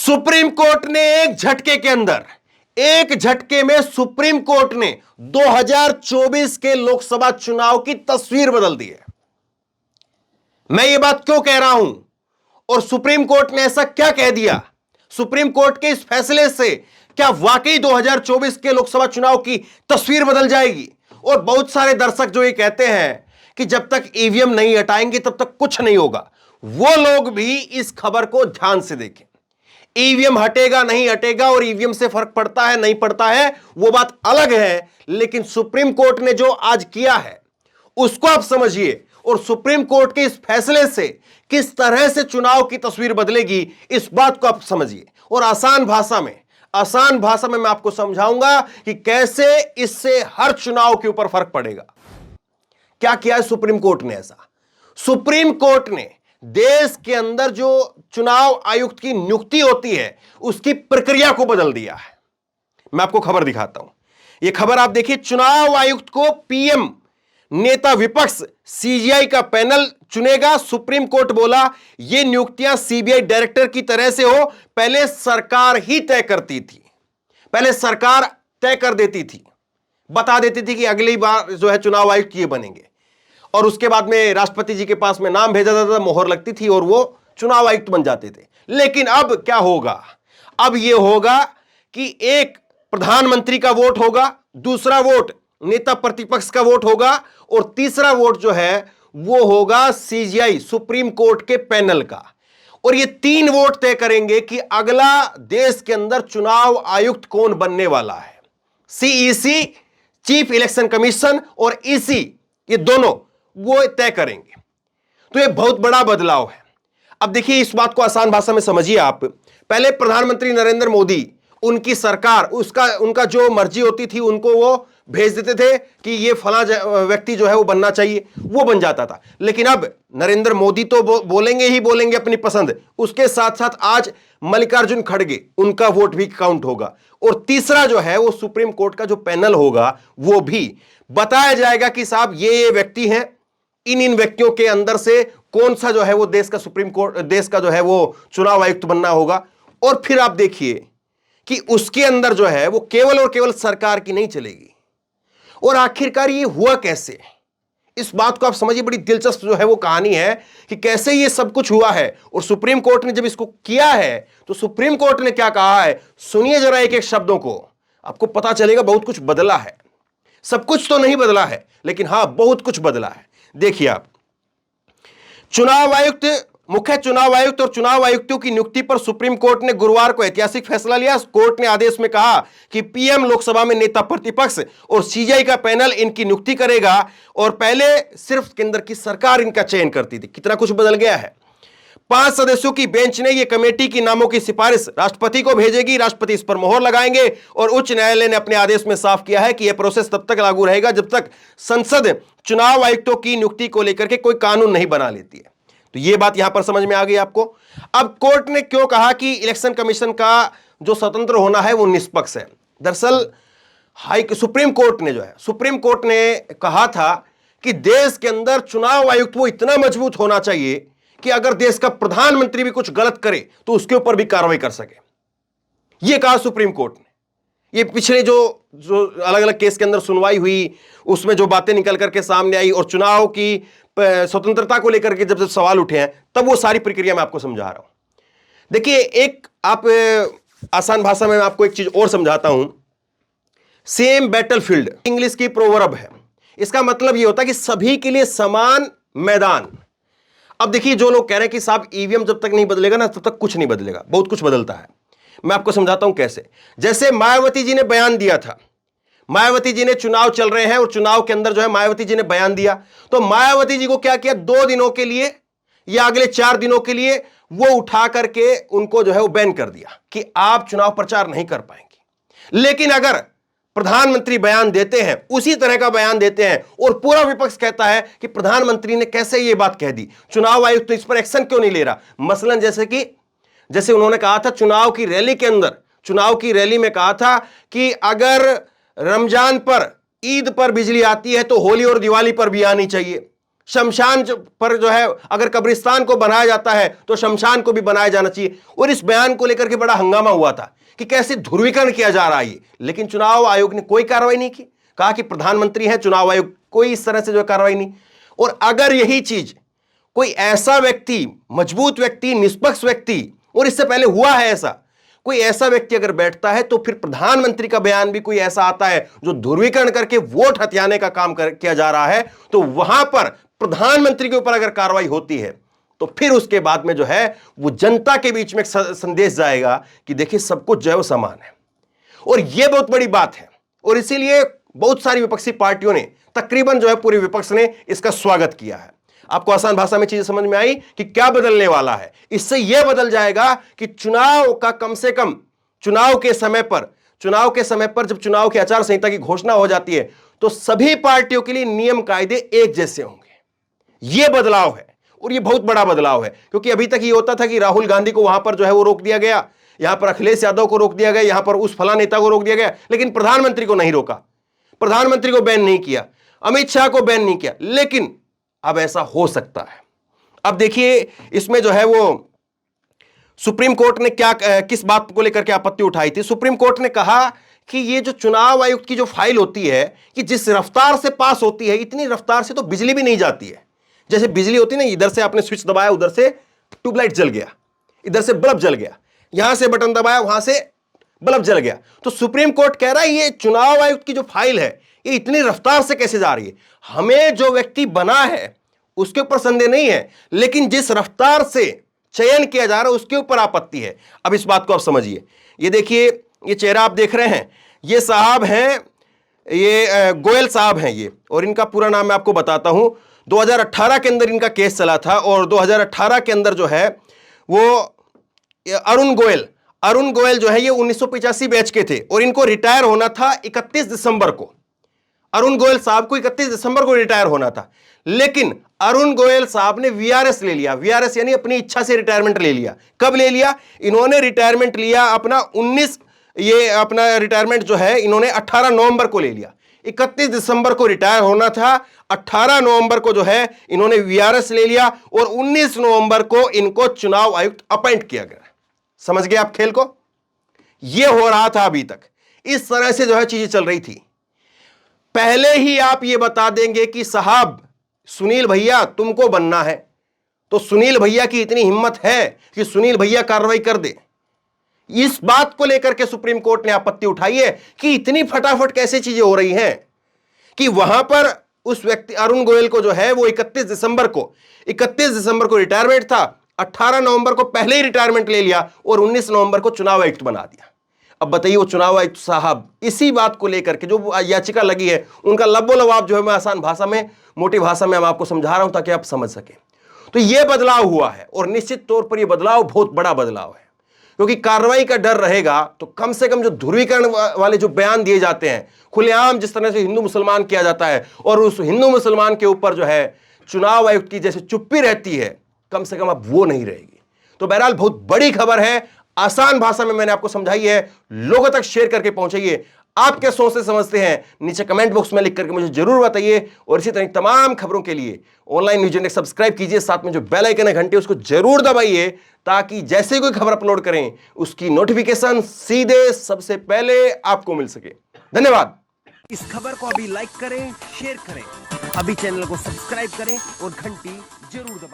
Supreme court ने एक झटके में सुप्रीम कोर्ट ने 2024 के लोकसभा चुनाव की तस्वीर बदल दी है। मैं ये बात क्यों कह रहा हूं और सुप्रीम कोर्ट ने ऐसा क्या कह दिया? सुप्रीम कोर्ट के इस फैसले से क्या वाकई 2024 के लोकसभा चुनाव की तस्वीर बदल जाएगी? और बहुत सारे दर्शक जो ये कहते हैं कि जब तक ईवीएम नहीं हटाएंगे तब तक कुछ नहीं होगा, वो लोग भी इस खबर को ध्यान से देखें। ईवीएम हटेगा नहीं हटेगा और ईवीएम से फर्क पड़ता है नहीं पड़ता है वो बात अलग है, लेकिन सुप्रीम कोर्ट ने जो आज किया है उसको आप समझिए और सुप्रीम कोर्ट के इस फैसले से किस तरह से चुनाव की तस्वीर बदलेगी इस बात को आप समझिए। और आसान भाषा में मैं आपको समझाऊंगा कि कैसे इससे हर चुनाव के ऊपर फर्क पड़ेगा। क्या किया है सुप्रीम कोर्ट ने? ऐसा सुप्रीम कोर्ट ने देश के अंदर जो चुनाव आयुक्त की नियुक्ति होती है उसकी प्रक्रिया को बदल दिया है। मैं आपको खबर दिखाता हूं, यह खबर आप देखिए। चुनाव आयुक्त को पीएम नेता विपक्ष सीजीआई का पैनल चुनेगा। सुप्रीम कोर्ट बोला यह नियुक्तियां सीबीआई डायरेक्टर की तरह से हो, पहले सरकार ही तय करती थी, पहले सरकार तय कर देती थी, बता देती थी कि अगली बार जो है चुनाव आयुक्त ये बनेंगे और उसके बाद में राष्ट्रपति जी के पास में नाम भेजा जाता था, मोहर लगती थी और वो चुनाव आयुक्त बन जाते थे। लेकिन अब क्या होगा? अब यह होगा कि एक प्रधानमंत्री का वोट होगा, दूसरा वोट नेता प्रतिपक्ष का वोट होगा और तीसरा वोट जो है वो होगा सीजीआई सुप्रीम कोर्ट के पैनल का। और ये तीन वोट तय करेंगे कि अगला देश के अंदर चुनाव आयुक्त कौन बनने वाला है। सीईसी चीफ इलेक्शन कमीशन और ईसी ये दोनों वो तय करेंगे। तो ये बहुत बड़ा बदलाव है। अब देखिए इस बात को आसान भाषा में समझिए आप। पहले प्रधानमंत्री नरेंद्र मोदी, उनकी सरकार, उनका जो मर्जी होती थी उनको वो भेज देते थे कि ये फला व्यक्ति जो है वो बनना चाहिए, वो बन जाता था। लेकिन अब नरेंद्र मोदी तो बोलेंगे ही बोलेंगे अपनी पसंद, उसके साथ साथ आज मल्लिकार्जुन खड़गे उनका वोट भी काउंट होगा। और तीसरा जो है वो सुप्रीम कोर्ट का जो पैनल होगा वो भी बताया जाएगा कि साहब ये व्यक्ति हैं, इन व्यक्तियों के अंदर से कौन सा जो है वो देश का जो है वो चुनाव आयुक्त बनना होगा। और फिर आप देखिए कि उसके अंदर जो है वो केवल और केवल सरकार की नहीं चलेगी। और आखिरकार ये हुआ कैसे, इस बात को आप समझिए। बड़ी दिलचस्प जो है वो कहानी है कि कैसे ये सब कुछ हुआ है। और सुप्रीम कोर्ट ने जब इसको किया है तो सुप्रीम कोर्ट ने क्या कहा है, सुनिए जरा एक एक शब्दों को, आपको पता चलेगा बहुत कुछ बदला है। सब कुछ तो नहीं बदला है लेकिन हां बहुत कुछ बदला है। देखिए आप, चुनाव आयुक्त, मुख्य चुनाव आयुक्त और चुनाव आयुक्तों की नियुक्ति पर सुप्रीम कोर्ट ने गुरुवार को ऐतिहासिक फैसला लिया। कोर्ट ने आदेश में कहा कि पीएम लोकसभा में नेता प्रतिपक्ष और सीजीआई का पैनल इनकी नियुक्ति करेगा और पहले सिर्फ केंद्र की सरकार इनका चयन करती थी। कितना कुछ बदल गया है। 5 सदस्यों की बेंच ने यह कमेटी की नामों की सिफारिश राष्ट्रपति को भेजेगी, राष्ट्रपति इस पर मोहर लगाएंगे। और उच्च न्यायालय ने अपने आदेश में साफ किया है कि यह प्रोसेस तब तक लागू रहेगा जब तक संसद चुनाव आयुक्तों की नियुक्ति को लेकर के कोई कानून नहीं बना लेती है। तो यह बात यहां पर समझ में आ गई आपको। अब कोर्ट ने क्यों कहा कि इलेक्शन कमीशन का जो स्वतंत्र होना है वो निष्पक्ष है? दरअसल सुप्रीम कोर्ट ने कहा था कि देश के अंदर चुनाव आयुक्त वो इतना मजबूत होना चाहिए कि अगर देश का प्रधानमंत्री भी कुछ गलत करे तो उसके ऊपर भी कार्रवाई कर सके। यह कहा सुप्रीम कोर्ट ने। ये पिछले जो अलग अलग केस के अंदर सुनवाई हुई उसमें जो बातें निकल करके सामने आई और चुनाव की स्वतंत्रता को लेकर के जब सवाल उठे हैं तब वो सारी प्रक्रिया मैं आपको समझा रहा हूं। देखिए एक आप आसान भाषा में आपको एक चीज और समझाता हूं। सेम बैटलफील्ड इंग्लिश की प्रोवर्ब है। इसका मतलब ये होता है कि सभी के लिए समान मैदान। अब देखिए जो लोग कह रहे हैं कि साहब ईवीएम जब तक नहीं बदलेगा ना तब तक कुछ नहीं बदलेगा, बहुत कुछ बदलता है। मैं आपको समझाता हूं कैसे। जैसे मायावती जी ने बयान दिया था, मायावती जी ने चुनाव चल रहे हैं और चुनाव के अंदर जो है मायावती जी ने बयान दिया तो मायावती जी को क्या किया, 2 दिनों के लिए या अगले 4 दिनों के लिए वो उठा करके उनको जो है वो बैन कर दिया कि आप चुनाव प्रचार नहीं कर पाएंगे। लेकिन अगर प्रधानमंत्री बयान देते हैं, उसी तरह का बयान देते हैं और पूरा विपक्ष कहता है कि प्रधानमंत्री ने कैसे ये बात कह दी, चुनाव आयुक्त तो इस पर एक्शन क्यों नहीं ले रहा। मसलन जैसे उन्होंने कहा था चुनाव की रैली के अंदर, चुनाव की रैली में कहा था कि अगर रमजान पर, ईद पर बिजली आती है तो होली और दिवाली पर भी आनी चाहिए। शमशान पर जो है अगर कब्रिस्तान को बनाया जाता है तो शमशान को भी बनाया जाना चाहिए। और इस बयान को लेकर के बड़ा हंगामा हुआ था कि कैसे ध्रुवीकरण किया जा रहा है, लेकिन चुनाव आयोग ने कोई कार्रवाई नहीं की। कहा कि प्रधानमंत्री है, चुनाव आयोग कोई इस तरह से जो कार्रवाई नहीं। और अगर यही चीज कोई ऐसा व्यक्ति, मजबूत व्यक्ति, निष्पक्ष व्यक्ति, और इससे पहले हुआ है ऐसा, कोई ऐसा व्यक्ति अगर बैठता है तो फिर प्रधानमंत्री का बयान भी कोई ऐसा आता है जो ध्रुवीकरण करके वोट हथियाने का काम किया जा रहा है, तो वहां पर प्रधानमंत्री के ऊपर अगर कार्रवाई होती है तो फिर उसके बाद में जो है वो जनता के बीच में एक संदेश जाएगा कि देखिए सब कुछ जो है वो समान है। और यह बहुत बड़ी बात है, और इसीलिए बहुत सारी विपक्षी पार्टियों ने, तकरीबन जो है पूरे विपक्ष ने इसका स्वागत किया है। आपको आसान भाषा में चीजें समझ में आई कि क्या बदलने वाला है। इससे यह बदल जाएगा कि चुनाव का कम से कम चुनाव के समय पर जब चुनाव की आचार संहिता की घोषणा हो जाती है तो सभी पार्टियों के लिए नियम कायदे एक जैसे होंगे। यह बदलाव है, और यह बहुत बड़ा बदलाव है, क्योंकि अभी तक यह होता था कि राहुल गांधी को वहां पर जो है वो रोक दिया गया, यहां पर अखिलेश यादव को रोक दिया गया, यहां पर उस फला नेता को रोक दिया गया, लेकिन प्रधानमंत्री को नहीं रोका, प्रधानमंत्री को बैन नहीं किया, अमित शाह को बैन नहीं किया। लेकिन अब ऐसा हो सकता है। अब देखिए इसमें जो है वो सुप्रीम कोर्ट ने किस बात को लेकर के आपत्ति उठाई थी। सुप्रीम कोर्ट ने कहा कि ये जो चुनाव आयुक्त की जो फाइल होती है कि जिस रफ्तार से पास होती है, इतनी रफ्तार से तो बिजली भी नहीं जाती है। जैसे बिजली होती है ना, इधर से आपने स्विच दबाया, उधर से ट्यूबलाइट जल गया, इधर से बल्ब जल गया, यहां से बटन दबाया, वहां से बल्ब जल गया। तो सुप्रीम कोर्ट कह रहा है ये चुनाव आयुक्त की जो फाइल है ये इतनी रफ्तार से कैसे जा रही है। हमें जो व्यक्ति बना है उसके ऊपर संदेह नहीं है, लेकिन जिस रफ्तार से चयन किया जा रहा है उसके ऊपर आपत्ति है। अब इस बात को आप समझिए। ये देखिए, ये चेहरा आप देख रहे हैं, ये साहब हैं, ये गोयल साहब हैं ये, और इनका पूरा नाम मैं आपको बताता हूं। 2018 के अंदर इनका केस चला था, और 2018 के अंदर जो है वो अरुण गोयल जो है ये 1985 बैच के थे, और इनको रिटायर होना था 31 दिसंबर को। अरुण गोयल साहब को 31 दिसंबर को रिटायर होना था, लेकिन अरुण गोयल साहब ने वीआरएस ले लिया। वीआरएस यानी अपनी इच्छा से रिटायरमेंट ले लिया। कब ले लिया? इन्होंने रिटायरमेंट लिया अपना रिटायरमेंट जो है इन्होंने 18 नवंबर को ले लिया। 31 दिसंबर को रिटायर होना था, 18 नवंबर को जो है इन्होंने वीआरएस ले लिया, और 19 नवंबर को इनको चुनाव आयुक्त अपॉइंट किया गया। समझ गए आप खेल को? यह हो रहा था अभी तक, इस तरह से जो है चीजें चल रही थी। पहले ही आप ये बता देंगे कि साहब सुनील भैया तुमको बनना है, तो सुनील भैया की इतनी हिम्मत है कि सुनील भैया कार्रवाई कर दे। इस बात को लेकर के सुप्रीम कोर्ट ने आपत्ति उठाई है कि इतनी फटाफट कैसे चीजें हो रही हैं, कि वहां पर उस व्यक्ति अरुण गोयल को जो है वो 31 दिसंबर को रिटायरमेंट था, 18 नवंबर को पहले ही रिटायरमेंट ले लिया, और 19 नवंबर को चुनाव आयुक्त बना दिया। अब बताइए वो चुनाव आयुक्त साहब इसी बात को लेकर के जो याचिका लगी है उनका लबो लबाब जो है मैं आसान भाषा में, मोटी भाषा में मैं आपको समझा रहा हूं ताकि आप समझ सके। तो यह बदलाव हुआ है, और निश्चित तौर पर यह बदलाव बहुत बड़ा बदलाव है, क्योंकि कार्रवाई का डर रहेगा तो कम से कम जो ध्रुवीकरण वाले जो बयान दिए जाते हैं खुलेआम, जिस तरह से हिंदू मुसलमान किया जाता है, और उस हिंदू मुसलमान के ऊपर जो है चुनाव आयुक्त की जैसे चुप्पी रहती है, कम से कम अब वो नहीं रहेगी। तो बहरहाल बहुत बड़ी खबर है, आसान भाषा में मैंने आपको समझाई है, लोगों तक शेयर करके पहुंचाइए। आप क्या सोचते समझते हैं नीचे कमेंट बॉक्स में लिख करके मुझे जरूर बताइए, और इसी तरह तमाम खबरों के लिए ऑनलाइन न्यूज इंडेक्स सब्सक्राइब कीजिए, साथ में जो बेल आइकन है घंटे उसको जरूर दबाइए, ताकि जैसे कोई खबर अपलोड करें उसकी नोटिफिकेशन सीधे सबसे पहले आपको मिल सके। धन्यवाद। इस खबर को अभी लाइक करें, शेयर करें, अभी चैनल को सब्सक्राइब करें और घंटी जरूर दबाएं।